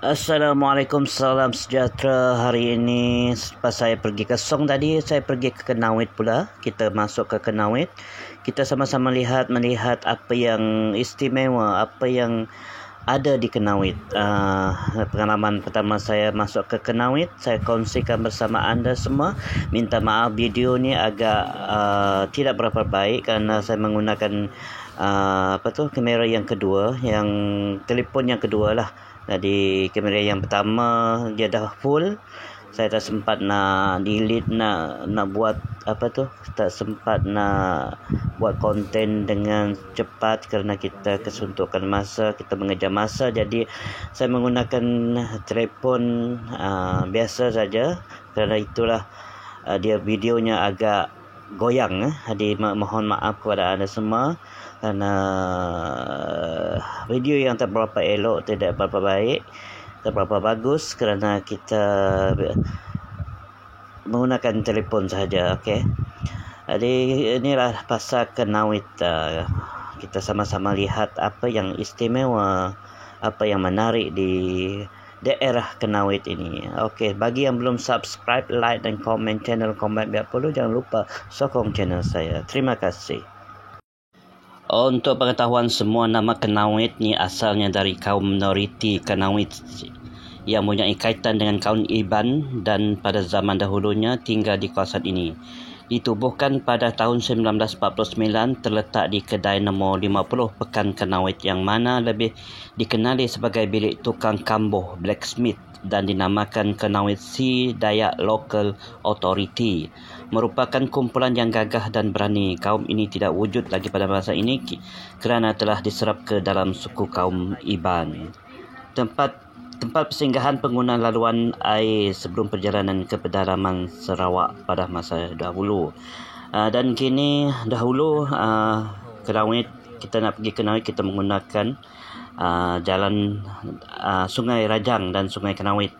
Assalamualaikum, salam sejahtera. Hari ini selepas saya pergi ke Song tadi, saya pergi ke Kenawit pula. Kita masuk ke Kenawit. Kita sama-sama melihat apa yang istimewa, apa yang ada di Kenawit. Pengalaman pertama saya masuk ke Kenawit, saya kongsikan bersama anda semua. Minta maaf video ni agak tidak berapa baik kerana saya menggunakan kamera yang kedua, yang telefon yang kedua lah. Jadi kamera yang pertama dia dah full. Saya tak sempat nak delete, nak buat tak sempat nak buat konten dengan cepat kerana kita kesuntukan masa, kita mengejar masa. Jadi saya menggunakan telefon biasa saja. Kerana itulah dia videonya agak goyang. Jadi mohon maaf kepada anda semua kerana video yang tak berapa elok, tidak berapa baik, tak berapa bagus kerana kita menggunakan telefon sahaja. Okey. Jadi inilah pasal Kenawit. Kita sama-sama lihat apa yang istimewa, apa yang menarik di daerah Kenawit ini. Okey, bagi yang belum subscribe, like dan komen channel Combat Biak Polo, jangan lupa sokong channel saya. Terima kasih. Untuk pengetahuan semua, nama Kenawit ni asalnya dari kaum minoriti Kenawit yang mempunyai kaitan dengan kaum Iban dan pada zaman dahulunya tinggal di kawasan ini. Ditubuhkan pada tahun 1949, terletak di kedai nombor 50 Pekan Kenawit yang mana lebih dikenali sebagai bilik tukang kambuh blacksmith dan dinamakan Kenawit Si Dayak Local Authority. Merupakan kumpulan yang gagah dan berani. Kaum ini tidak wujud lagi pada masa ini kerana telah diserap ke dalam suku kaum Iban. Tempat persinggahan pengguna laluan air sebelum perjalanan ke pedalaman Sarawak pada masa dahulu. Dan kini dahulu Kenawit, kita nak pergi Kenawit, kita menggunakan jalan Sungai Rajang dan Sungai Kenawit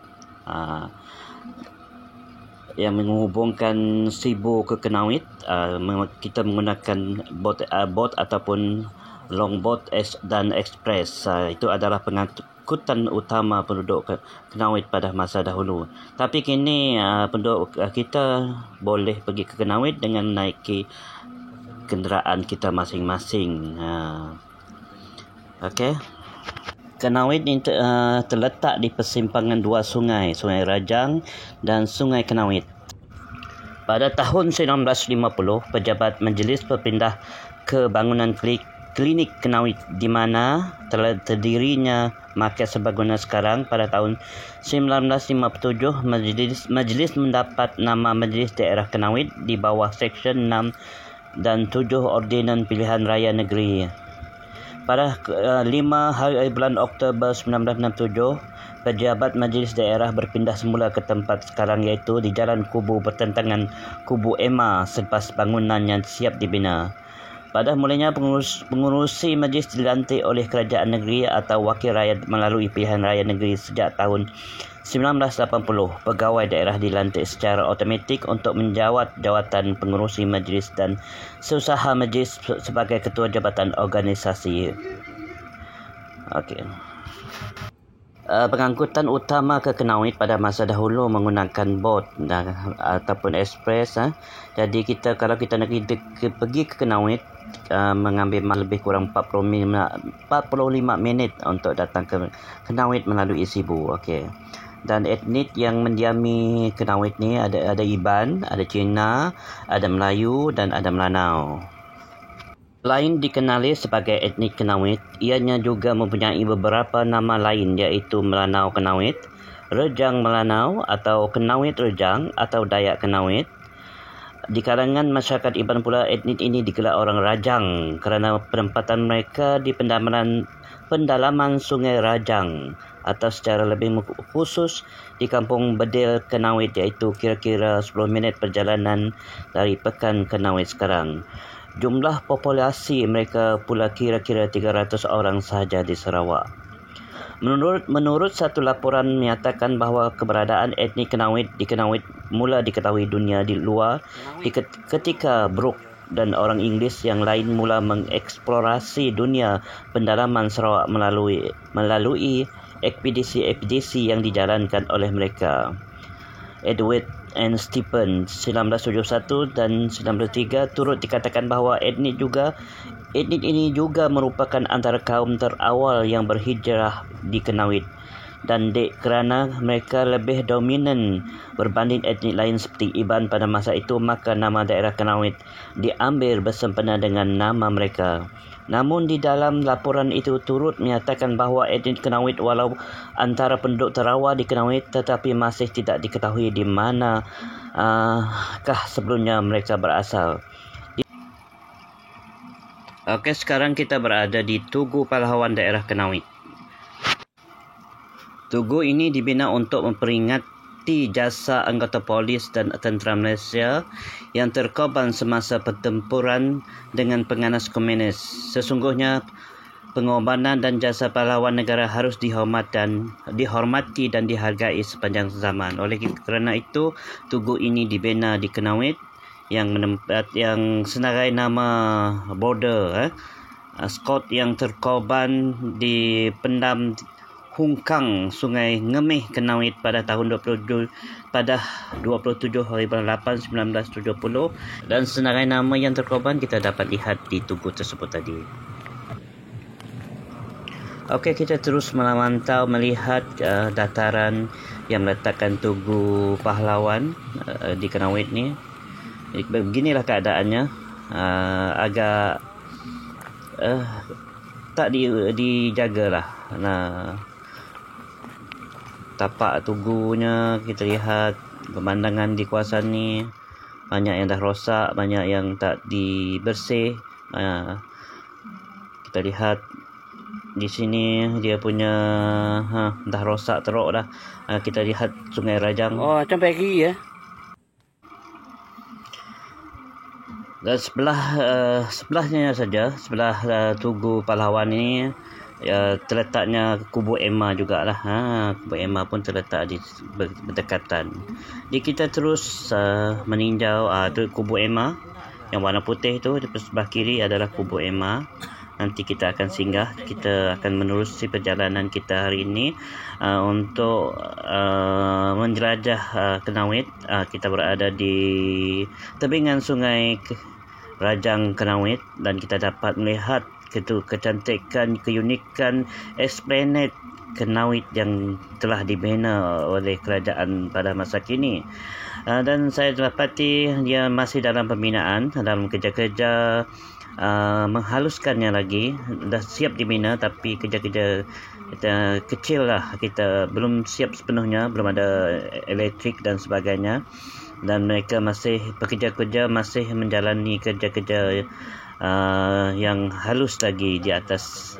yang menghubungkan Sibu ke Kenawit. Kita menggunakan bot ataupun longboat dan ekspres. Itu adalah pengangkutan utama penduduk Kenawit pada masa dahulu. Tapi kini penduduk kita boleh pergi ke Kenawit dengan naiki kenderaan kita masing-masing. Okey. Kenawit ini terletak di persimpangan dua sungai, Sungai Rajang dan Sungai Kenawit. Pada tahun 1950, pejabat majlis berpindah ke bangunan klinik Kenawit di mana terdirinya markas serbaguna sekarang. Pada tahun 1957, majlis mendapat nama Majlis Daerah Kenawit di bawah Seksyen 6 dan 7 Ordinan Pilihan Raya Negeri. Pada 5 hari bulan Oktober 1967, pejabat majlis daerah berpindah semula ke tempat sekarang, iaitu di Jalan Kubu bertentangan Kubu Emma selepas bangunan yang siap dibina. Pada mulanya pengurusi majlis dilantik oleh kerajaan negeri atau wakil rakyat melalui pilihan raya negeri sejak tahun 1980. Pegawai daerah dilantik secara automatik untuk menjawat jawatan pengurusi majlis dan seusaha majlis sebagai ketua jabatan organisasi. Okey. Pengangkutan utama ke Kenawit pada masa dahulu menggunakan bot ataupun ekspres. Jadi kalau kita nak pergi ke Kenawit, mengambil lebih kurang 45 minit untuk datang ke Kenawit melalui Sibu. Okey. Dan etnik yang mendiami Kenawit ni ada Iban, ada Cina, ada Melayu dan ada Melanau. Selain dikenali sebagai etnik Kenawit, ianya juga mempunyai beberapa nama lain, iaitu Melanau Kenawit, Rejang Melanau atau Kenawit Rejang atau Dayak Kenawit. Di kalangan masyarakat Iban pula, etnik ini digelar orang Rajang kerana penempatan mereka di pendalaman Sungai Rajang atau secara lebih khusus di Kampung Bedil Kenawit, iaitu kira-kira 10 minit perjalanan dari Pekan Kenawit sekarang. Jumlah populasi mereka pula kira-kira 300 orang sahaja di Sarawak. Menurut satu laporan menyatakan bahawa keberadaan etnik Kenawit di Kenawit mula diketahui dunia di luar ketika Brooke dan orang Inggeris yang lain mula mengeksplorasi dunia pendalaman Sarawak melalui ekspedisi yang dijalankan oleh mereka. Edward and Stephen 1971 dan 1903 turut dikatakan bahawa etnik ini juga merupakan antara kaum terawal yang berhijrah di Kanawit, dan kerana mereka lebih dominan berbanding etnik lain seperti Iban pada masa itu, maka nama daerah Kanawit diambil bersempena dengan nama mereka. Namun di dalam laporan itu turut menyatakan bahawa etnik Kanawit walau antara penduduk terawal di Kanawit, tetapi masih tidak diketahui di mana sebelumnya mereka berasal. Okey, sekarang kita berada di Tugu Pahlawan daerah Kanawit. Tugu ini dibina untuk memperingati jasa anggota polis dan tentera Malaysia yang terkorban semasa pertempuran dengan penganas komunis. Sesungguhnya pengorbanan dan jasa pahlawan negara harus dihormati dan dihargai sepanjang zaman. Oleh kerana itu, tugu ini dibina di Kanawit yang senarai nama border Scott yang terkorban di pendam hungkang Sungai Ngemih Kanawit pada tahun 27 hari bulan 8 1970, dan senarai nama yang terkorban kita dapat lihat di tugu tersebut tadi. Okey, kita terus memantau melihat dataran yang meletakkan Tugu Pahlawan di Kanawit ni. Beginilah keadaannya, agak tak dijagalah. Tapak tugunya kita lihat, pemandangan di kawasan ni banyak yang dah rosak, banyak yang tak dibersih. Kita lihat di sini dia punya dah rosak teruk dah. Kita lihat Sungai Rajang. Oh, macam pagi ya. Dan sebelahnya saja, sebelah Tugu Pahlawan ini terletaknya Kubu Emma jugalah. Kubu Emma pun terletak di berdekatan. Jadi kita terus meninjau tu Kubu Emma yang warna putih tu. Di sebelah kiri adalah Kubu Emma. Nanti kita akan singgah, kita akan menerusi perjalanan kita hari ini untuk menjelajah Kanawit. Kita berada di tebingan Sungai Rajang Kanawit, dan kita dapat melihat kecantikan, keunikan esplanade Kanawit yang telah dibina oleh kerajaan pada masa kini. Dan saya dapati dia masih dalam pembinaan, dalam kerja-kerja menghaluskannya lagi. Dah siap dibina, tapi kerja-kerja kecil lah, kita belum siap sepenuhnya, belum ada elektrik dan sebagainya, dan mereka masih pekerja-kerja masih menjalani kerja-kerja yang halus lagi di atas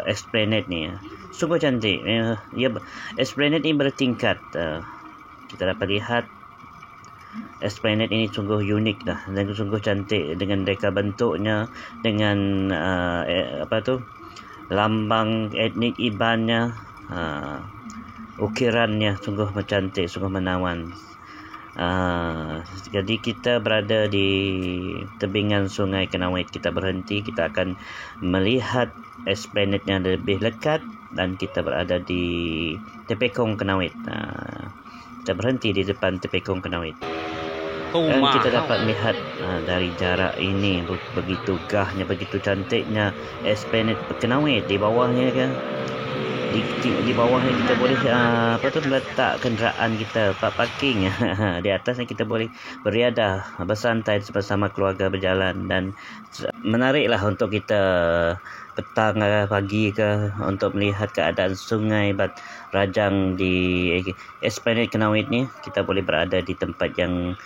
esplanade ni. Sungguh cantik. Esplanade ni bertingkat. Kita dapat lihat esplanade ini sungguh unik dah, dan sungguh cantik dengan reka bentuknya, dengan lambang etnik Ibannya, ukirannya sungguh cantik, sungguh menawan. Jadi kita berada di tebingan Sungai Kanawit. Kita berhenti, kita akan melihat esplanade yang lebih dekat, dan kita berada di Tepekong Kanawit. Kita berhenti di depan Tepekong Kanawit. Dan kita dapat melihat dari jarak ini begitu gahnya, begitu cantiknya esplanade Kanawit. Di bawahnya kan, di bawahnya kita boleh meletak kenderaan kita, parking. Di atasnya kita boleh beriadah, bersantai bersama keluarga, berjalan, dan menariklah untuk kita petang pagi ke untuk melihat keadaan Sungai Rajang di esplanade Kanawit ni. Kita boleh berada di tempat yang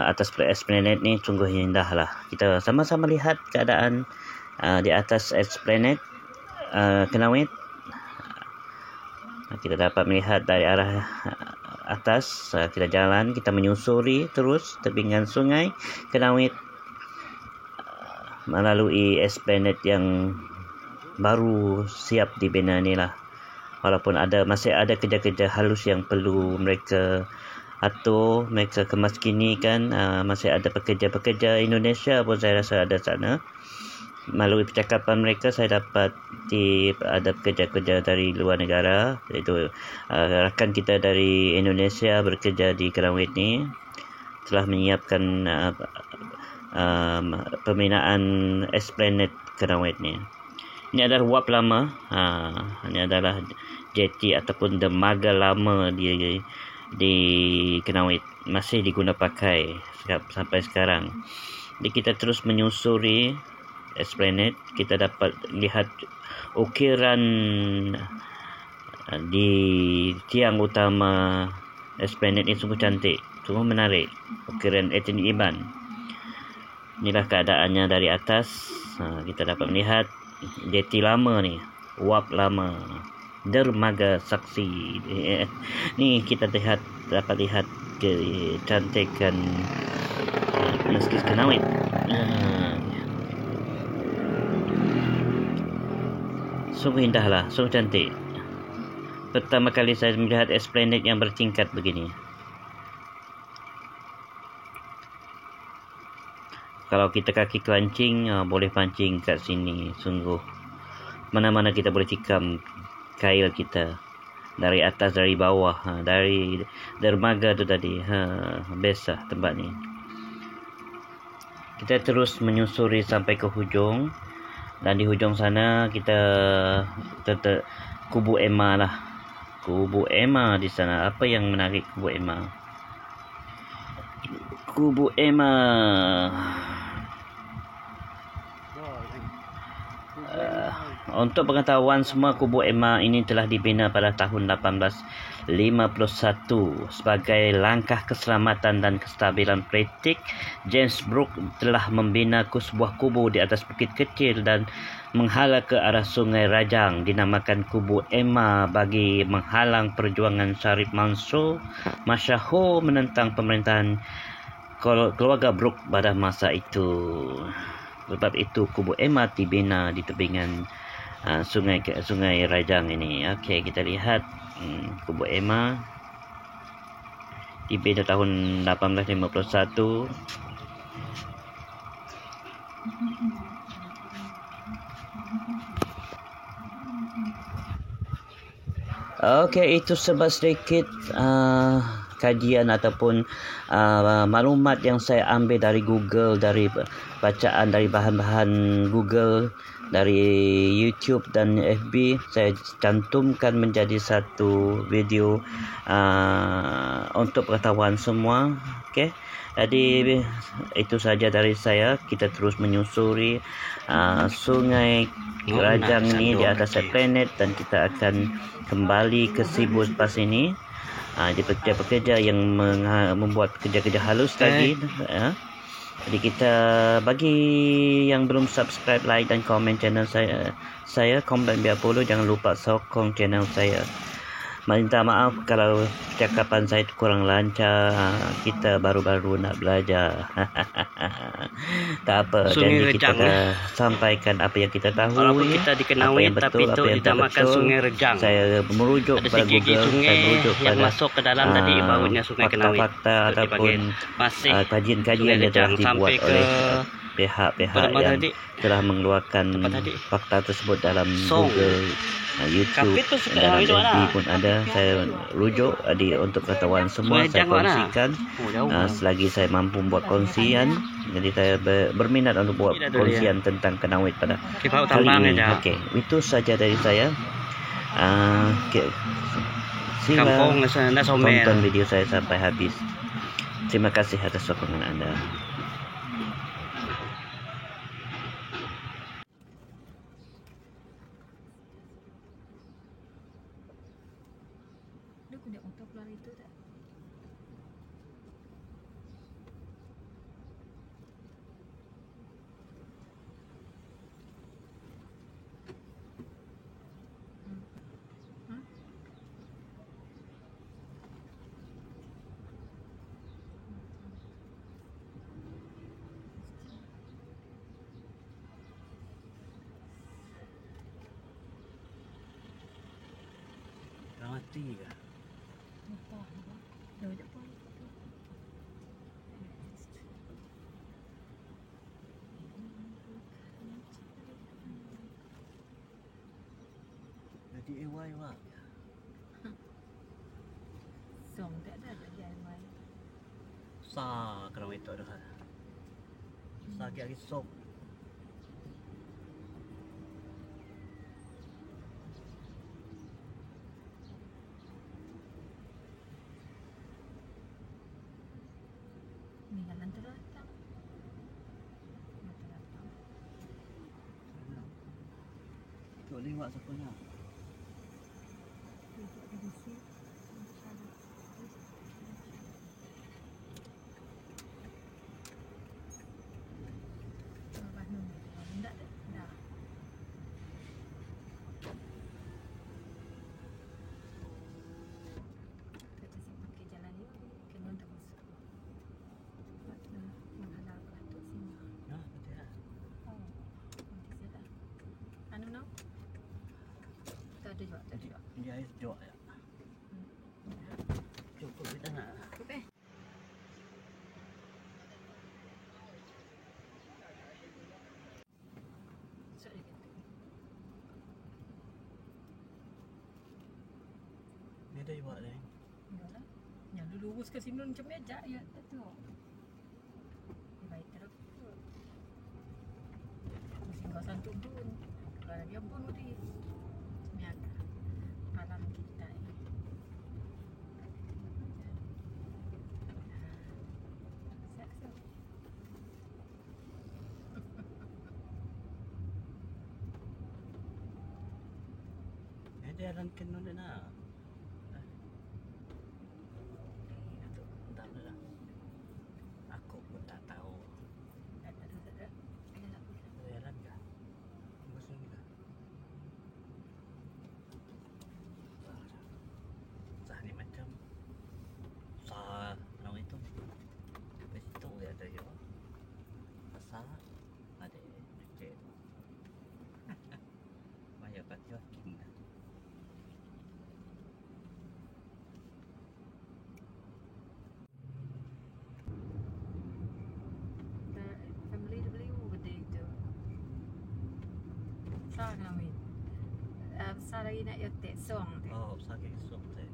atas esplanade ni, sungguh indah lah. Kita sama-sama lihat keadaan di atas esplanade Kanawit. Kita dapat melihat dari arah atas. Kita jalan, kita menyusuri terus tebingan Sungai Kanawit melalui esplanade yang baru siap dibina ni lah. Walaupun masih ada kerja-kerja halus yang perlu mereka atur, mereka kemas kini kan. Masih ada pekerja-pekerja Indonesia pun saya rasa ada sana. melalui percakapan mereka saya dapat ada pekerja-pekerja dari luar negara, iaitu rakan kita dari Indonesia bekerja di Kerawit ni telah menyiapkan pembinaan Esplanade Kerawit ni. Ini adalah wap lama. Ini adalah jeti ataupun dermaga lama di Kerawit, masih diguna pakai sampai sekarang. Jadi kita terus menyusuri Esplanade, kita dapat lihat ukiran di tiang utama Esplanade ini sungguh cantik, sungguh menarik. Ukiran Etni Iban. Inilah keadaannya dari atas. Kita dapat melihat jeti lama ni, wap lama, dermaga saksi. Ni kita dapat lihat kecantikan Mesjid Kerawit. Sungguh indahlah, sungguh cantik. Pertama kali saya melihat Esplanade yang bertingkat begini. Kalau kita kaki kepancing, boleh pancing kat sini. Sungguh mana-mana kita boleh tikam kail kita, dari atas, dari bawah, dari dermaga tu tadi. Best lah tempat ni. Kita terus menyusuri sampai ke hujung, dan di hujung sana kita Kubu Emma lah. Kubu Emma di sana. Apa yang menarik Kubu Emma? Kubu Emma. Untuk pengetahuan semua, Kubu Emma ini telah dibina pada tahun 1851 sebagai langkah keselamatan dan kestabilan politik. James Brooke telah membina sebuah kubu di atas bukit kecil dan menghala ke arah Sungai Rajang, dinamakan Kubu Emma bagi menghalang perjuangan Sharif Mansur masyhur menentang pemerintahan keluarga Brooke pada masa itu. Sebab itu Kubu Emma dibina di tebingan Sungai Rajang ini. Okey, kita lihat Kubu Emma dibina tahun 1851. Okey, itu sedikit kajian ataupun maklumat yang saya ambil dari Google, dari bacaan dari bahan-bahan Google, dari YouTube dan FB. Saya cantumkan menjadi satu video untuk pengetahuan semua. Okey, jadi itu saja dari saya. Kita terus menyusuri Sungai Rajang ni di atas Esplanade, dan kita akan kembali ke Sibu selepas ini. Dia pekerja-pekerja yang membuat kerja-kerja halus tadi. Jadi kita, bagi yang belum subscribe, like dan komen channel saya Komplain Biar Puluh, jangan lupa sokong channel saya. Minta maaf kalau cakapan saya kurang lancar. Kita baru-baru nak belajar. Tak apa, janji kita dah sampaikan apa yang kita tahu. Walaupun kita dikenal, apa yang betul, tapi apa yang tak dinamakan betul. Sungai Rejang. Saya merujuk pada Google, saya merujuk yang pada masuk ke dalam tadi ibaratnya Sungai Kerawit. fakta-fakta ataupun kajian-kajian yang telah dibuat oleh pihak-pihak yang telah mengeluarkan fakta tersebut dalam Google, YouTube dan FB pun ada. Saya rujuk untuk pengetahuan semua, saya kongsikan selagi saya mampu buat kongsian. Jadi saya berminat untuk buat kongsian tentang Kerawit pada kali ini. Okey, itu saja dari saya. Sila tonton video saya sampai habis. Terima kasih atas sokongan anda. Mati ke? DIY. Song tak ada DIY. Sa kenang itu dah. Sa lagi sok. Ni jalan teratang. Teratang. Tu lewat siapanya. Duduk di sini. Enggak dah. Dah. Kita sih pakai jalan ni. Kena tak masuk. Kena menghalau pelatuk sini. Ya, betul lah. Oh. Nanti saya dah. Anu nak? Tak ada juga. Tak ada juga. Dia air jauh ya. Cukup kita nak. Cukup eh? Masuk dia kata. Ni dah buat dah. Enggak lah. Yang lu lurus ke sini macam meja ya. Tak tu. Dia baik teruk. Mesti kau santuk pun. Kalau dia pun di semiaga. Alam kita ini. Siap-siap. Dia jalan kena dah nak. Tak lah. Aku pun tak tahu. Tak ada. Jalan kah? Tunggu sini kah? Sah ni macam sah nama itu. Lepas itu dia ada juga. Sah ada macam. Banyak kat yakin dah. Family dia beli gede itu. Sah nawin. Sah lagi nak yotek song tu. Oh, sakit sok saya.